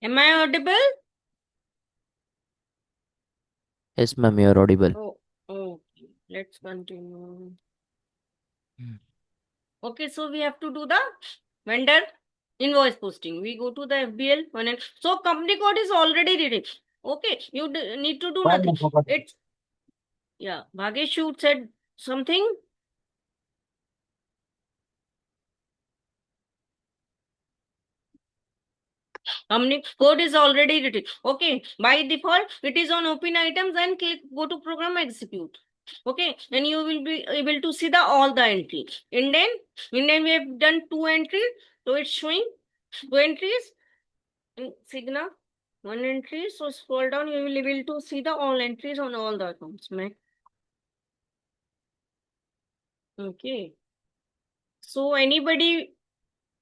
Am I audible? Yes, ma'am, you're audible. Oh, okay. Let's continue. Hmm. Okay, so we have to do the vendor invoice posting. We go to the FBL one and so company code is already written. Okay, you need to do nothing. It's yeah. Bhagesh, you said something. Company code is already written. Okay, by default, it is on open items and click go to program execute. Okay, and you will be able to see the all the entries. In then we have done two entries, so it's showing two entries in Signa. One entry, so scroll down, you will be able to see the all entries on all the accounts. Okay, so anybody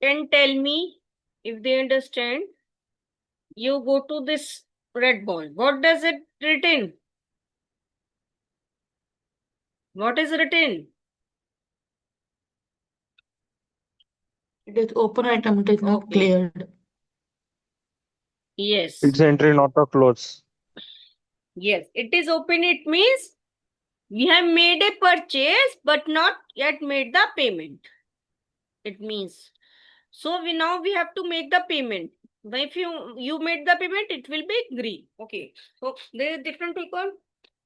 can tell me if they understand. You go to this red ball. What does it written? What is written? It is open item, it is not Okay. cleared. Yes. It's entry not a close. Yes. It is open. It means we have made a purchase but not yet made the payment. It means so we have to make the payment. But if you made the payment, it will be green. Okay. So there is different icon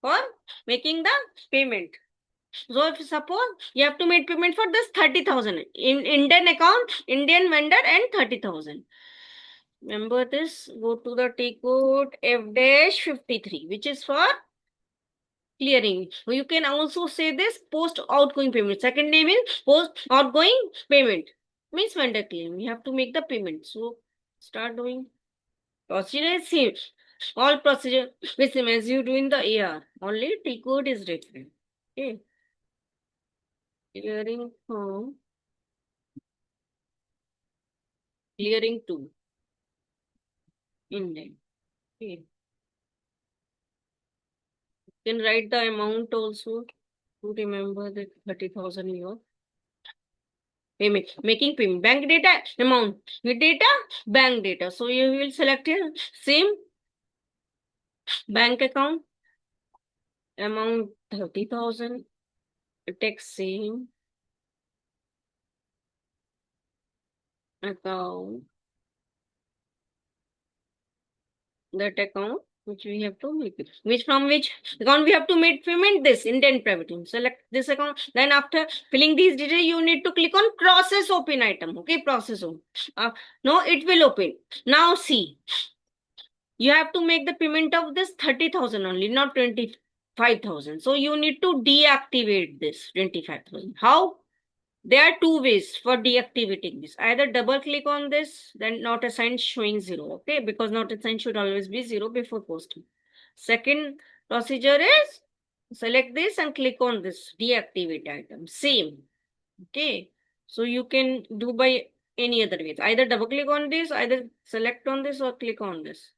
for making the payment. So if suppose you have to make payment for this 30,000 in Indian account, Indian vendor and 30,000. Remember this, go to the T code F-53, which is for clearing. You can also say this post outgoing payment. Second name is post outgoing payment. Means vendor claim. We have to make the payment. So start doing. Procedure is same. All procedure is same as you do in the AR. Only T code is different. Okay. Clearing from clearing to Indian. Okay. You can write the amount also to remember the 30,000 euro. Payment, making payment, bank data, amount, with data, bank data. So you will select here same bank account, amount 30,000, text same account, that account which we have to make it. Which from which account we have to make payment this Indian private limited. Select this account. Then after filling these details, you need to click on process open item. Okay, process open. No, it will open. Now see. You have to make the payment of this 30,000 only, not 25,000. So you need to deactivate this 25,000. How? There are two ways for deactivating this. Either double click on this, then not assigned showing zero. Okay, because not assigned should always be zero before posting. Second procedure is select this and click on this deactivate item. Same. Okay, so you can do by any other ways. Either double click on this, either select on this or click on this.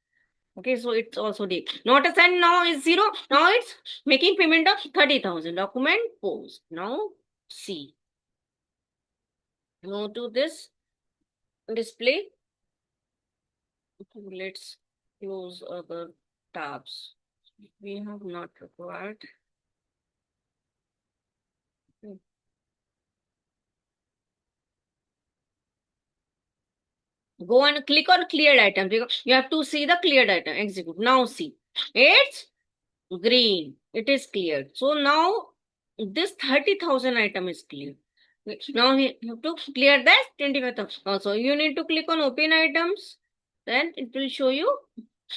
Okay, so it's also D. Not assigned now is zero. Now it's making payment of 30,000. Document post. Now see. Go to this display. Let's close other tabs. We have not required. Go and click on cleared item because you have to see the cleared item. Execute. Now see. It's green. It is cleared. So now this 30,000 item is cleared. Now we have to clear that 25,000. Also, you need to click on open items. Then it will show you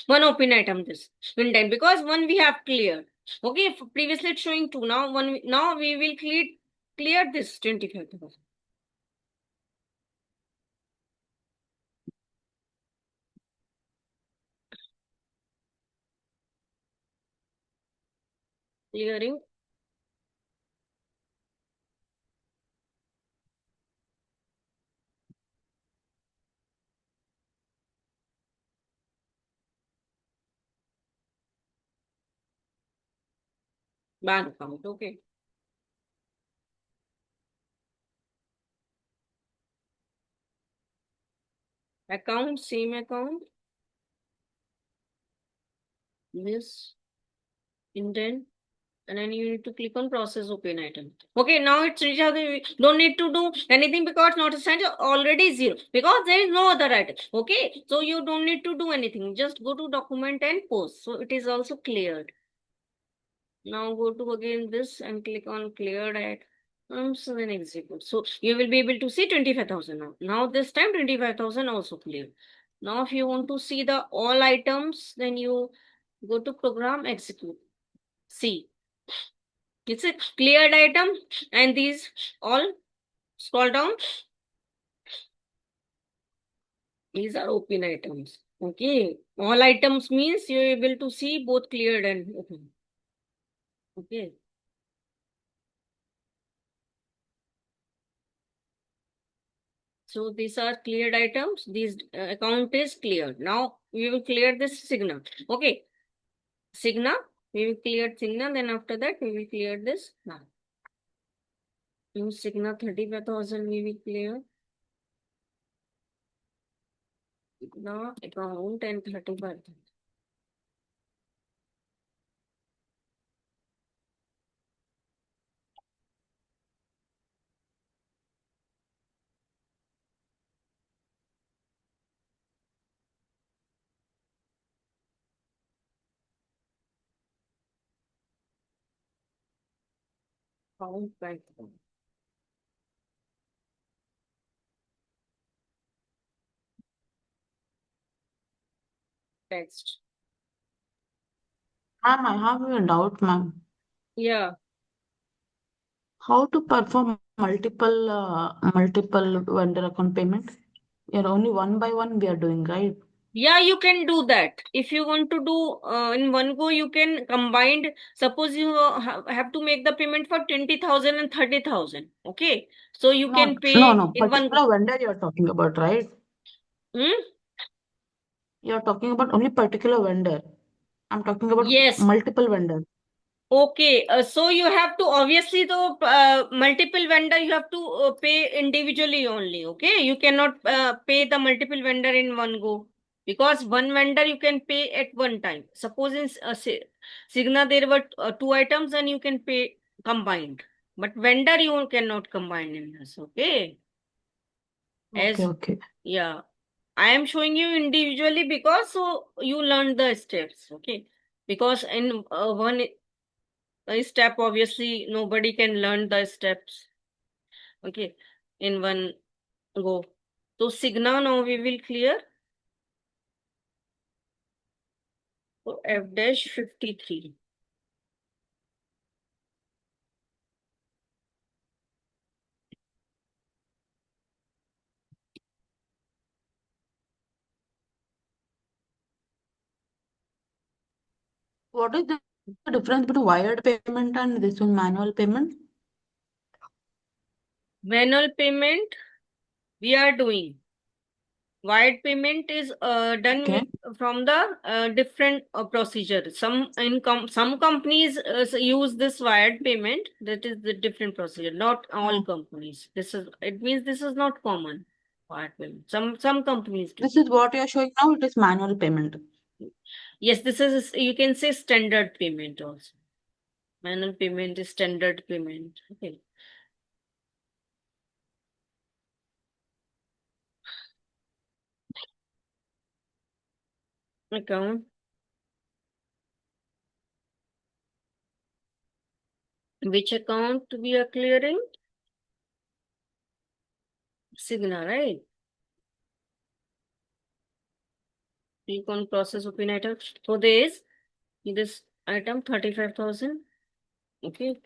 one open item this in time because one we have cleared. Okay, previously it's showing two. Now we will clear this 25,000. Clearing. Bank account. Okay. Account, same account. this indent, and then you need to click on process open item. Okay, now it's reached out. You don't need to do anything because not assigned already 0 because there is no other item. Okay, so you don't need to do anything. Just go to document and post. So it is also cleared. Now go to again this and click on cleared items and then execute. So you will be able to see 25,000 now. Now this time 25,000 also cleared. Now if you want to see the all items, then you go to program execute. See, it's a cleared item and these all scroll down. These are open items. Okay, all items means you're able to see both cleared and open. Okay. So these are cleared items. This account is cleared. Now we will clear this Cigna. Okay. Cigna, we will clear Cigna. Then after that, we will clear this. Now, use Cigna 35,000 we will clear. Now account and 35,000. Account bank account. Text. Ma'am, I have a doubt, ma'am. Yeah. How to perform multiple vendor account payment? You're only one by one we are doing, right? Yeah, you can do that. If you want to do in one go, you can combine. Suppose you have to make the payment for 20,000 and 30,000. Okay. So you No, can no, pay no. in one. Particular vendor you're talking about, right? Hmm? You're talking about only particular vendor. I'm talking about Yes. multiple vendors. Okay. So you have to obviously the multiple vendor you have to pay individually only. Okay. You cannot pay the multiple vendor in one go because one vendor you can pay at one time. Suppose in Cigna there were two items and you can pay combined, but vendor you cannot combine in this. Okay. Okay, As okay. yeah, I am showing you individually because so you learn the steps. Okay. Because in one step obviously nobody can learn the steps, okay, in one go. So Cigna now we will clear. So F dash 53. What is the difference between wired payment and this one manual payment? Manual payment we are doing. Wired payment is done Okay. from the different procedure. Some companies use this wired payment. That is the different procedure. Not all Hmm. companies. This is it means this is not common. Wired payment. Some companies do. This is what you're showing now. It is manual payment. Yes, this is you can say standard payment also. Manual payment is standard payment. Okay. Account. Which account we are clearing? Cigna, right? Click on process open item. So there is this item 35,000. Okay.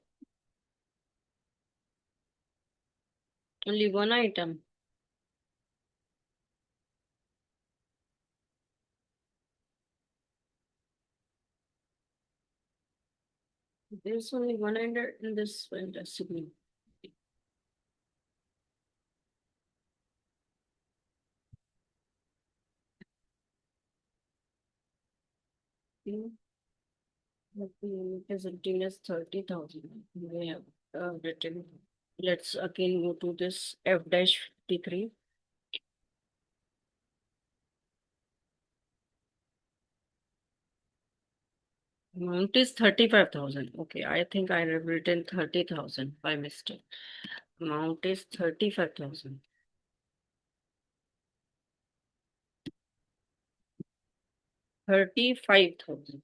Only one item. There's only one item in this Cigna. Okay. But the limit is written as 30,000. We have written. Let's again go to this F dash 53. Amount is 35,000. Okay, I think I have written 30,000 by mistake. Amount is 35,000. 35,000.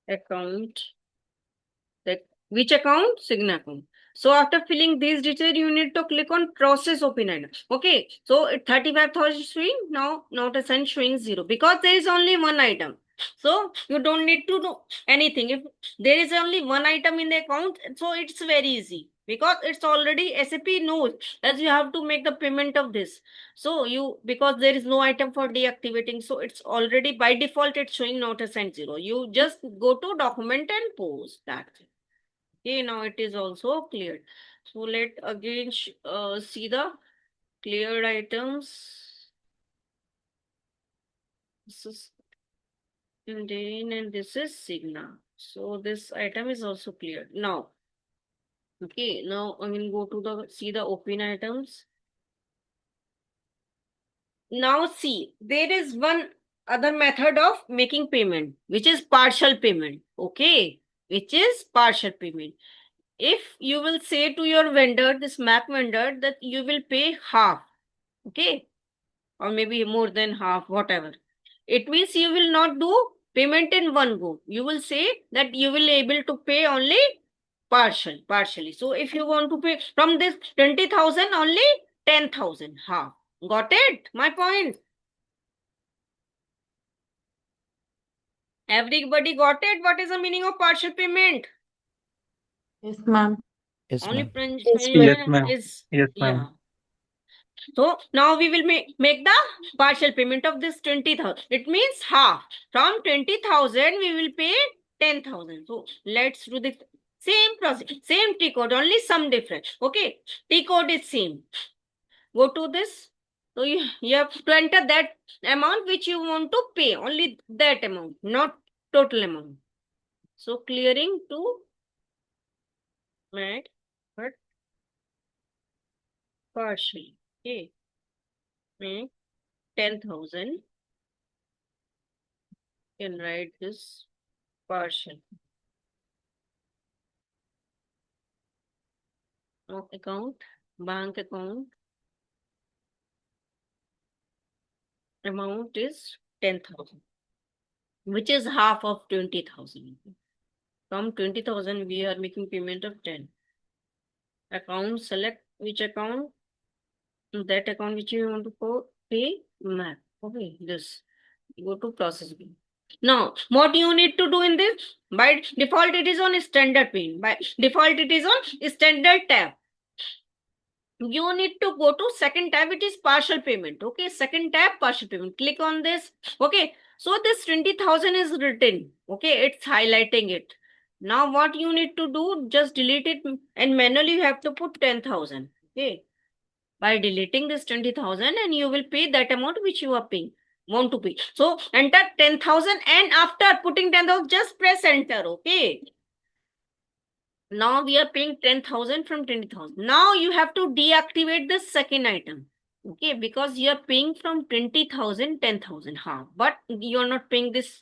Account. Which account? Signa account. So after filling these details, you need to click on process open item. Okay. So 35,000 showing now, not a sign showing 0 because there is only one item. So you don't need to do anything. If there is only one item in the account, so it's very easy because it's already SAP knows that you have to make the payment of this. So because there is no item for deactivating, so it's already by default it's showing not assigned 0. You just go to document and post that. Okay, now it is also cleared. So let again see the cleared items. This is Indian and this is Signa. So this item is also cleared. Now, okay, now I will go to see the open items. Now see, there is one other method of making payment, which is partial payment. Okay, which is partial payment. If you will say to your vendor, this Mac vendor, that you will pay half, okay, or maybe more than half, whatever. It means you will not do payment in one go. You will say that you will able to pay only partially. So if you want to pay from this 20,000, only 10,000, half. Got it? My point. Everybody got it? What is the meaning of partial payment? Yes, ma'am. Yes, Only ma'am. Yes, ma'am. is, Yes, yeah. ma'am. So now we will make the partial payment of this 20,000. It means half. From 20,000, we will pay 10,000. So let's do the same process, same T code, only some difference. Okay, T code is same. Go to this. So you have to enter that amount which you want to pay, only that amount, not total amount. So clearing to Mac, but partially. Okay, make 10,000. Can write this partial. Account, bank account. Amount is 10,000, which is half of 20,000. From 20,000, we are making payment of 10. Account, select which account, that account which you want to pay, Mac. Okay, this. Go to process bill. Now, what you need to do in this? By default, it is on standard pane. By default, it is on standard tab. You need to go to second tab, it is partial payment. Okay, second tab, partial payment. Click on this. Okay, so this 20,000 is written. Okay, it's highlighting it. Now what you need to do, just delete it and manually you have to put 10,000. Okay, by deleting this 20,000 and you will pay that amount which you are paying, want to pay. So enter 10,000 and after putting 10,000, just press enter. Okay. Now we are paying 10,000 from 20,000. Now you have to deactivate the second item. Okay, because you are paying from 20,000, 10,000 half, but you are not paying this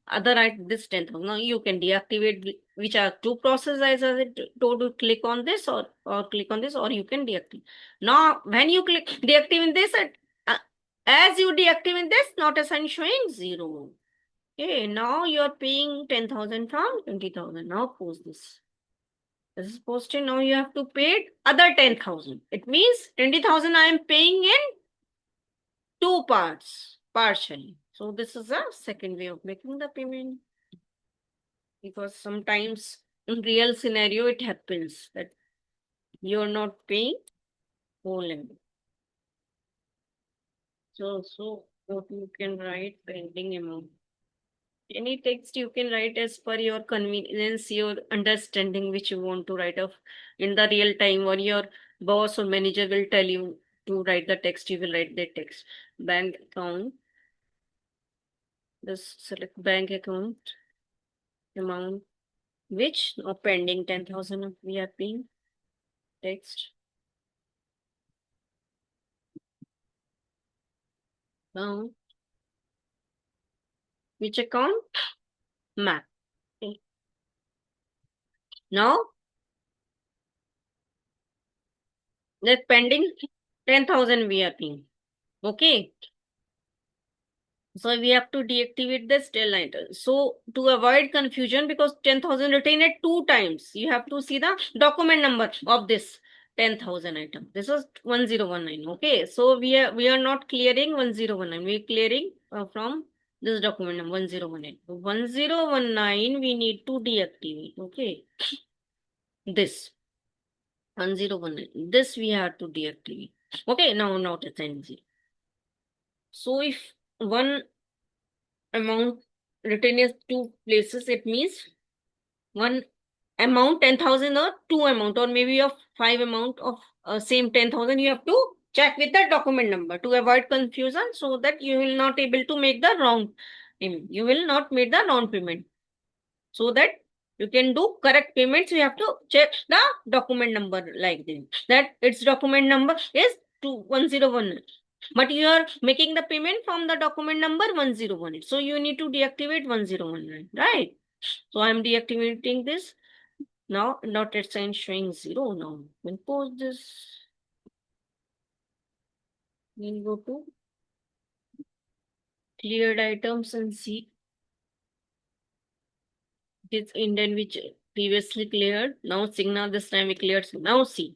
other item, this 10,000. Now you can deactivate, which are two processes as I told you, click on this or click on this, or you can deactivate. Now when you click deactivate this, as you deactivate this, not a sign showing 0. Okay, now you are paying 10,000 from 20,000. Now post this. This is posted. Now you have to pay other 10,000. It means 20,000 I am paying in two parts, partially. So this is a second way of making the payment. Because sometimes in real scenario, it happens that you're not paying whole amount. So what you can write pending amount. Any text you can write as per your convenience, your understanding, which you want to write off in the real time, or your boss or manager will tell you to write the text, you will write that text. Bank account. Just select bank account amount, which pending 10,000 we are paying. text. Now, which account? Map. Okay. Now, that pending 10,000 we are paying. Okay. So we have to deactivate the still item. So to avoid confusion, because 10,000 written at 2 times, you have to see the document number of this 10,000 item. This was 1019. Okay. So we are not clearing 1019. We are clearing from this document number 1019. 1019 we need to deactivate. Okay. This 1019. This we have to deactivate. Okay. Now not assign 0. So if one amount written in 2 places, it means one amount 10,000 or 2 amount, or maybe of 5 amount of same 10,000. You have to check with the document number to avoid confusion, so that you will not able to make the wrong payment. You will not make the wrong payment. So that you can do correct payments, you have to check the document number like this. That its document number is 1019. But you are making the payment from the document number 1018. So you need to deactivate 1019, right? So I'm deactivating this. Now dotted sign showing 0. Now we'll post this. We'll go to cleared items and see this indent which previously cleared. Now Signa, this time we cleared. Now see.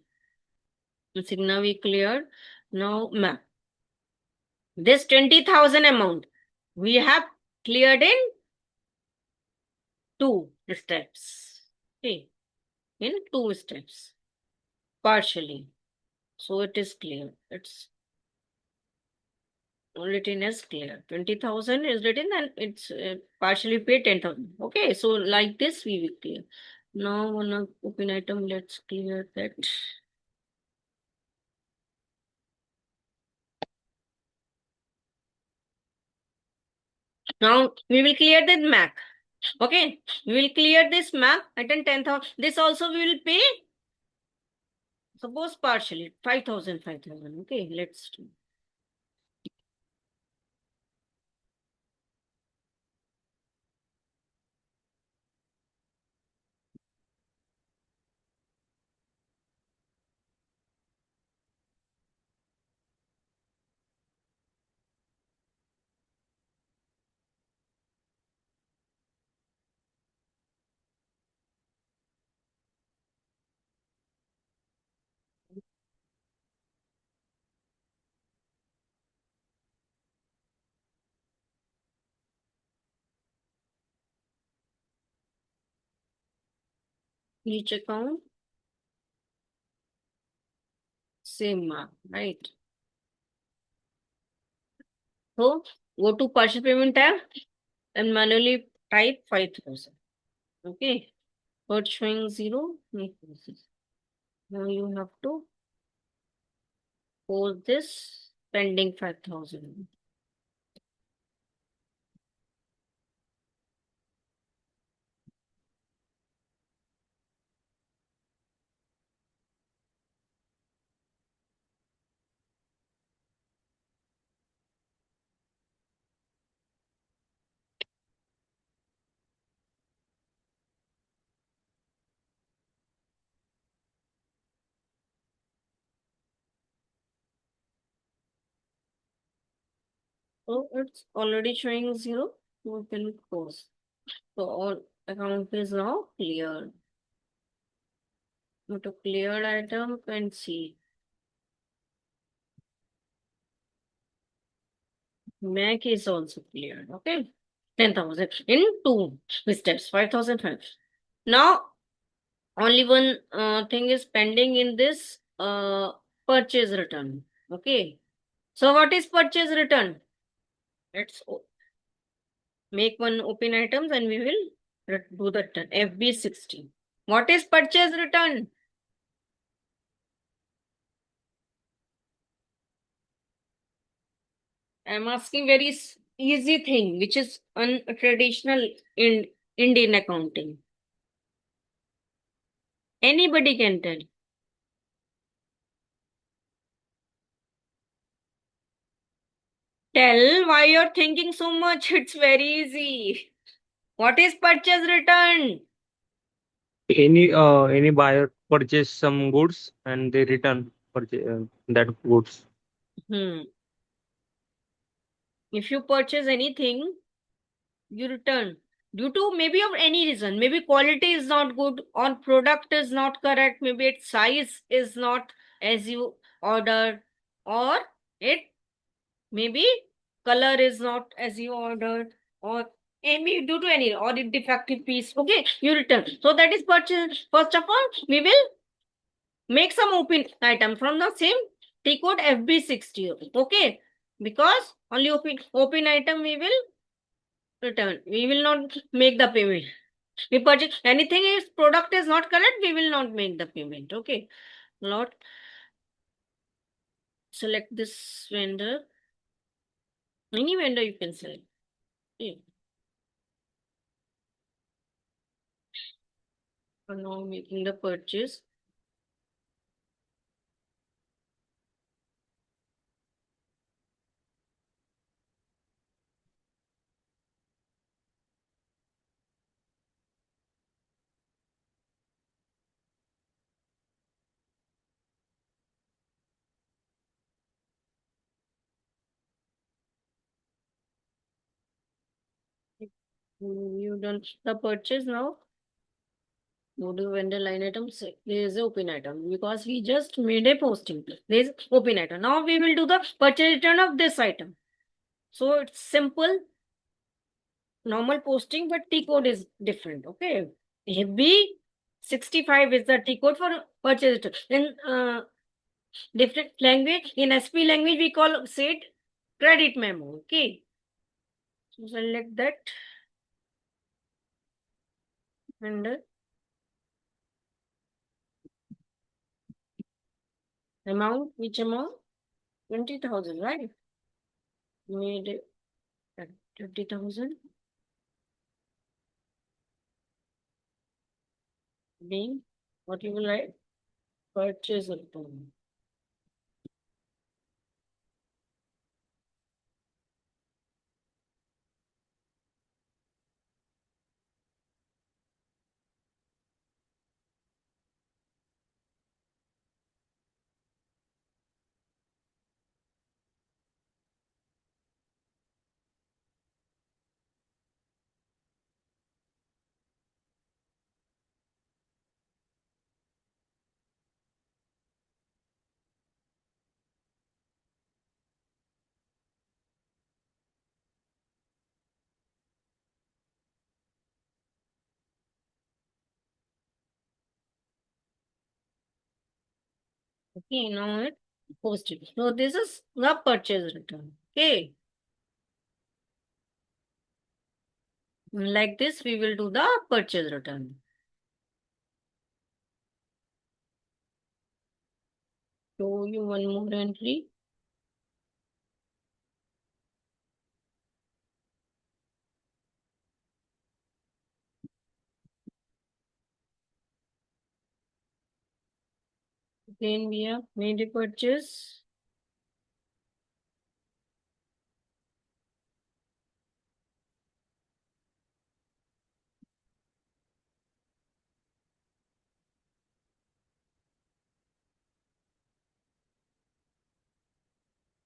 Signa we cleared. Now map. This 20,000 amount we have cleared in 2 steps. Okay. In 2 steps. Partially. So it is clear. It's written as clear. 20,000 is written and it's partially paid 10,000. Okay. So like this we will clear. Now one open item, let's clear that. Now we will clear that MAC. Okay, we will clear this MAC at 10,000. This also we will pay. Suppose partially 5,000, 5,000. Okay, let's do. Each account, same MAC, right? So go to partial payment tab and manually type 5,000. Okay, but showing 0, make this. Now you have to post this pending 5,000. So it's already showing 0. You can close. So all account is now cleared. Go to cleared item and see. MAC is also cleared. Okay. 10,000 in 2 steps, 5,005. Now, only one thing is pending in this purchase return. Okay. So, what is purchase return? Let's make one open items and we will do the return. FB60. What is purchase return? I'm asking very easy thing, which is untraditional in Indian accounting. Anybody can tell. Tell why you're thinking so much. It's very easy. What is purchase return? Any buyer purchase some goods and they return purchase that goods. Hmm. If you purchase anything, you return due to maybe of any reason. Maybe quality is not good, or product is not correct. Maybe its size is not as you ordered, or it maybe color is not as you ordered, or maybe due to any or a defective piece. Okay, you return. So that is purchase. First of all, we will make some open item from the same T code FB60. Okay, because only open item we will return. We will not make the payment. We purchase anything if product is not correct, we will not make the payment. Okay, not select this vendor. Any vendor you can select. Yeah. For now making the purchase. You done the purchase now. Go to vendor line item. There is open item because we just made a posting. There is open item. Now we will do the purchase return of this item. So it's simple, normal posting, but T code is different. Okay, B65 is the T code for purchase return. In different language, in SP language, we call it credit memo. Okay, so select that vendor. Amount, which amount? 20,000, right? Made it at 20,000. Being what you will write? Purchase return. Okay, now it posted. So this is the purchase return. Okay. Like this, we will do the purchase return. Show you one more entry. Again, we have made a purchase.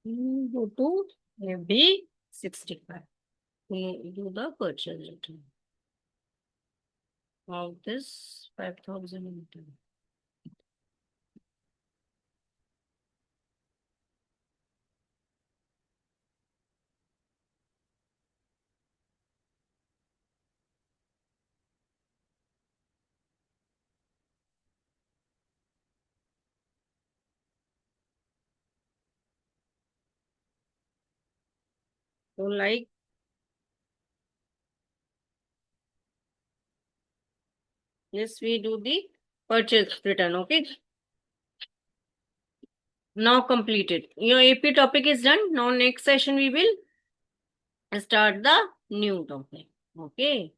Go to FB65. We do the purchase return. Of this 5,000. So like this, we do the purchase return. Okay. Now completed. Your AP topic is done. Now next session we will start the new topic. Okay.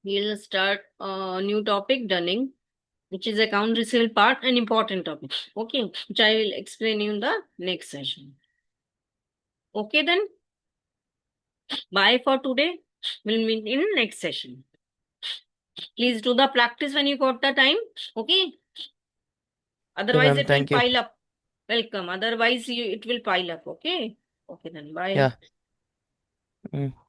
We'll start a new topic, dunning. which is account receivable part, an important topic. Okay, which I will explain you in the next session. Okay then. Bye for today. We'll meet in next session. Please do the practice when you got the time. Okay. Otherwise, ma'am, it will thank you. pile up. Welcome. Otherwise, it will pile up. Okay. Okay then. Bye. Yeah. Mm.